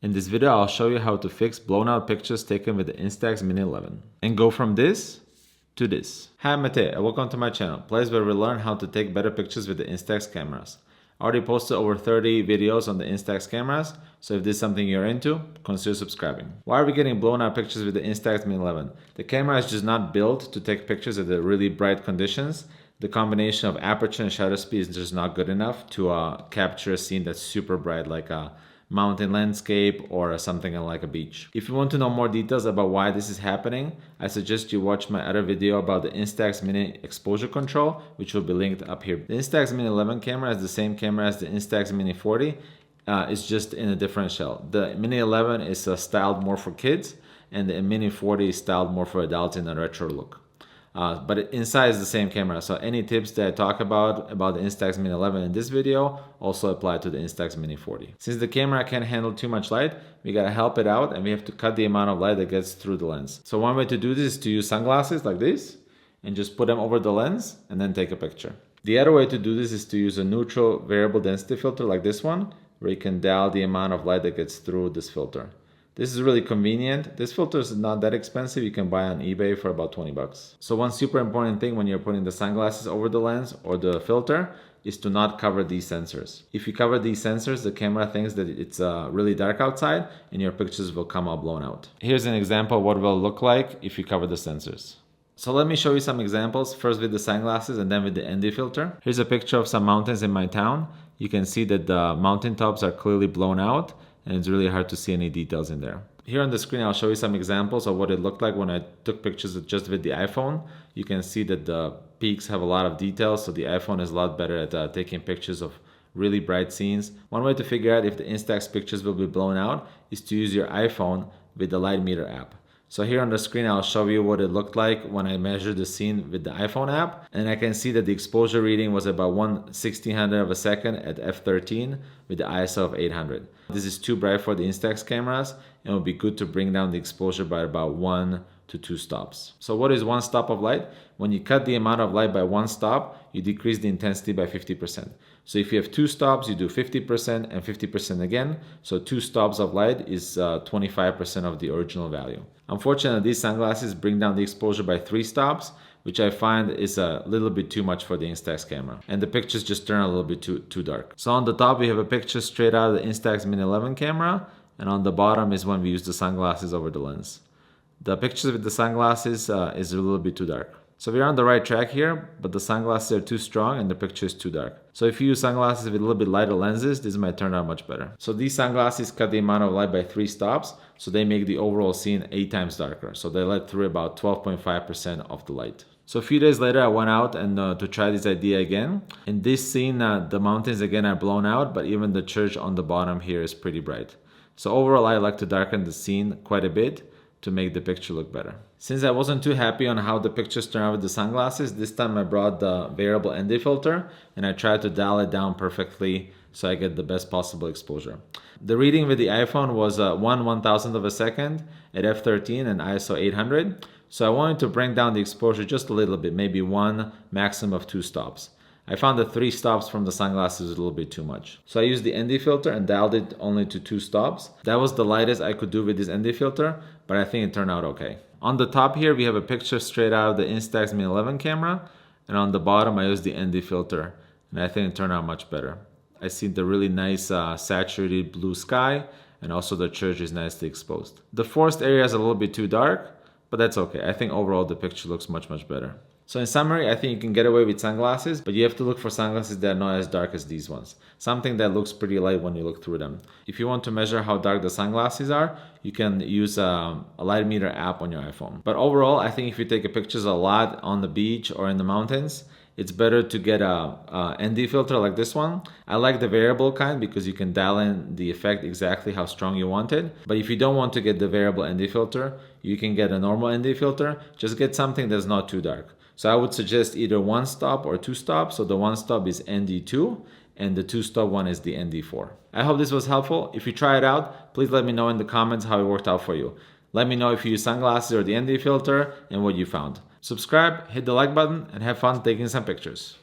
In this video, I'll show you how to fix blown out pictures taken with the Instax Mini 11 and go from this to this. Hi, I'm Mate and welcome to my channel, place where we learn how to take better pictures with the Instax cameras. I already posted over 30 videos on the Instax cameras, so if this is something you're into, consider subscribing. Why are we getting blown out pictures with the Instax Mini 11? The camera is just not built to take pictures at the really bright conditions. The combination of aperture and shutter speed is just not good enough to capture a scene that's super bright, like a mountain landscape or something like a beach. If you want to know more details about why this is happening, I suggest you watch my other video about the Instax Mini exposure control, which will be linked up here. The Instax Mini 11 camera is the same camera as the Instax Mini 40. It's just in a different shell. The Mini 11 is styled more for kids, and the Mini 40 is styled more for adults in a retro look. But inside is the same camera, so any tips that I talk about the Instax Mini 11 in this video also apply to the Instax Mini 40. Since the camera can't handle too much light, we gotta help it out and we have to cut the amount of light that gets through the lens. So one way to do this is to use sunglasses like this and just put them over the lens and then take a picture. The other way to do this is to use a neutral variable density filter like this one, where you can dial the amount of light that gets through this filter. This is really convenient. This filter is not that expensive. You can buy on eBay for about 20 bucks. So one super important thing when you're putting the sunglasses over the lens or the filter is to not cover these sensors. If you cover these sensors, the camera thinks that it's really dark outside and your pictures will come out blown out. Here's an example of what it will look like if you cover the sensors. So let me show you some examples, first with the sunglasses and then with the ND filter. Here's a picture of some mountains in my town. You can see that the mountain tops are clearly blown out, and it's really hard to see any details in there. Here on the screen, I'll show you some examples of what it looked like when I took pictures just with the iPhone. You can see that the peaks have a lot of details, so the iPhone is a lot better at taking pictures of really bright scenes. One way to figure out if the Instax pictures will be blown out is to use your iPhone with the light meter app. So here on the screen, I'll show you what it looked like when I measured the scene with the iPhone app. And I can see that the exposure reading was about 1/1600 of a second at f13 with the ISO of 800. This is too bright for the Instax cameras, and it would be good to bring down the exposure by about 1 to 2 stops. So what is one stop of light? When you cut the amount of light by one stop, you decrease the intensity by 50%. So if you have 2 stops, you do 50% and 50% again. So 2 stops of light is 25% of the original value. Unfortunately, these sunglasses bring down the exposure by 3 stops, which I find is a little bit too much for the Instax camera. And the pictures just turn a little bit too dark. So on the top, we have a picture straight out of the Instax Mini 11 camera. And on the bottom is when we use the sunglasses over the lens. The pictures with the sunglasses is a little bit too dark. So we're on the right track here, but the sunglasses are too strong and the picture is too dark. So if you use sunglasses with a little bit lighter lenses, this might turn out much better. So these sunglasses cut the amount of light by 3 stops, so they make the overall scene 8 times darker. So they let through about 12.5% of the light. So a few days later, I went out and to try this idea again. In this scene, the mountains again are blown out, but even the church on the bottom here is pretty bright. So overall, I like to darken the scene quite a bit to make the picture look better. Since I wasn't too happy on how the pictures turned out with the sunglasses, this time I brought the variable ND filter and I tried to dial it down perfectly so I get the best possible exposure. The reading with the iPhone was 1/1000th of a second at f13 and ISO 800. So I wanted to bring down the exposure just a little bit, maybe 1, maximum of 2 stops. I found that 3 stops from the sunglasses is a little bit too much. So I used the ND filter and dialed it only to 2 stops. That was the lightest I could do with this ND filter, but I think it turned out okay. On the top here, we have a picture straight out of the Instax Mini 11 camera. And on the bottom, I used the ND filter. And I think it turned out much better. I see the really nice saturated blue sky, and also the church is nicely exposed. The forest area is a little bit too dark, but that's okay. I think overall the picture looks much better. So in summary, I think you can get away with sunglasses, but you have to look for sunglasses that are not as dark as these ones. Something that looks pretty light when you look through them. If you want to measure how dark the sunglasses are, you can use a light meter app on your iPhone. But overall, I think if you take pictures a lot on the beach or in the mountains, it's better to get a ND filter like this one. I like the variable kind because you can dial in the effect exactly how strong you want it. But if you don't want to get the variable ND filter, you can get a normal ND filter. Just get something that's not too dark. So I would suggest either 1 stop or 2 stops. So the 1 stop is ND2 and the 2 stop one is the ND4. I hope this was helpful. If you try it out, please let me know in the comments how it worked out for you. Let me know if you use sunglasses or the ND filter and what you found. Subscribe, hit the like button, and have fun taking some pictures.